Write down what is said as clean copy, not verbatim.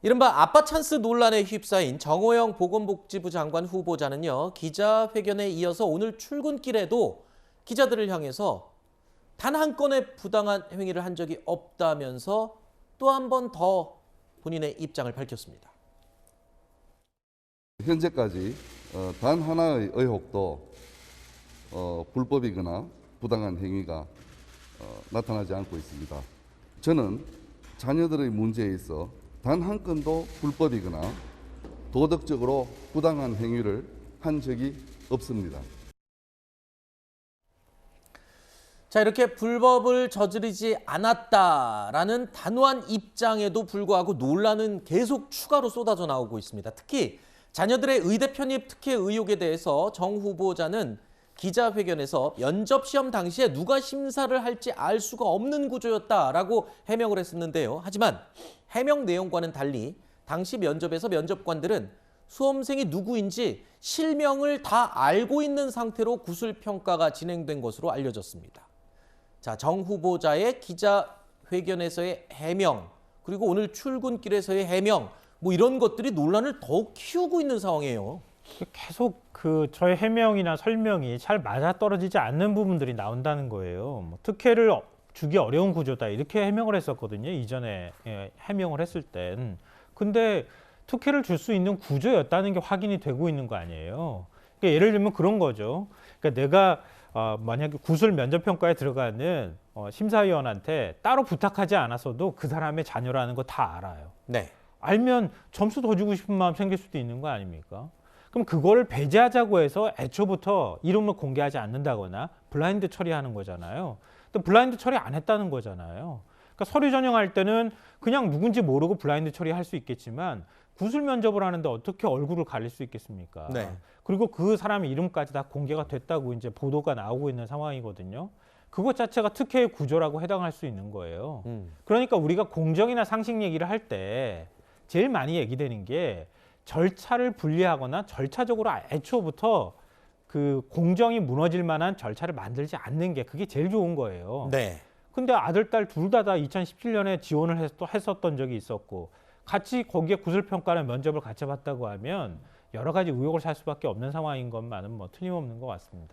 이른바 아빠 찬스 논란에 휩싸인 정호영 보건복지부 장관 후보자는요, 기자회견에 이어서 오늘 출근길에도 기자들을 향해서 단 한 건의 부당한 행위를 한 적이 없다면서 또 한 번 더 본인의 입장을 밝혔습니다. 현재까지 단 하나의 의혹도 불법이거나 부당한 행위가 나타나지 않고 있습니다. 저는 자녀들의 문제에 있어 단 한 건도 불법이거나 도덕적으로 부당한 행위를 한 적이 없습니다. 자, 이렇게 불법을 저지르지 않았다라는 단호한 입장에도 불구하고 논란은 계속 추가로 쏟아져 나오고 있습니다. 특히 자녀들의 의대 편입 특혜 의혹에 대해서 정 후보자는 기자회견에서 면접 시험 당시에 누가 심사를 할지 알 수가 없는 구조였다라고 해명을 했었는데요. 하지만 해명 내용과는 달리 당시 면접에서 면접관들은 수험생이 누구인지 실명을 다 알고 있는 상태로 구술 평가가 진행된 것으로 알려졌습니다. 자, 정 후보자의 기자회견에서의 해명, 그리고 오늘 출근길에서의 해명, 뭐 이런 것들이 논란을 더욱 키우고 있는 상황이에요. 계속 저의 해명이나 설명이 잘 맞아떨어지지 않는 부분들이 나온다는 거예요. 뭐 특혜를 주기 어려운 구조다 이렇게 해명을 했었거든요. 이전에 해명을 했을 땐. 근데 특혜를 줄 수 있는 구조였다는 게 확인이 되고 있는 거 아니에요. 그러니까 예를 들면 그런 거죠. 그러니까 내가 만약에 구술 면접 평가에 들어가는 심사위원한테 따로 부탁하지 않았어도 그 사람의 자녀라는 거 다 알아요. 네. 알면 점수 더 주고 싶은 마음 생길 수도 있는 거 아닙니까? 그럼 그거를 배제하자고 해서 애초부터 이름을 공개하지 않는다거나 블라인드 처리하는 거잖아요. 또 블라인드 처리 안 했다는 거잖아요. 그러니까 서류 전형할 때는 그냥 누군지 모르고 블라인드 처리할 수 있겠지만 구술 면접을 하는데 어떻게 얼굴을 가릴 수 있겠습니까? 네. 그리고 그 사람 이름까지 다 공개가 됐다고 이제 보도가 나오고 있는 상황이거든요. 그것 자체가 특혜의 구조라고 해당할 수 있는 거예요. 그러니까 우리가 공정이나 상식 얘기를 할 때 제일 많이 얘기되는 게 절차를 분리하거나 절차적으로 애초부터 그 공정이 무너질 만한 절차를 만들지 않는 게 그게 제일 좋은 거예요. 네. 근데 아들, 딸 둘 다 2017년에 지원을 했었던 적이 있었고 같이 거기에 구술평가나 면접을 같이 봤다고 하면 여러 가지 의혹을 살 수밖에 없는 상황인 것만은 뭐 틀림없는 것 같습니다.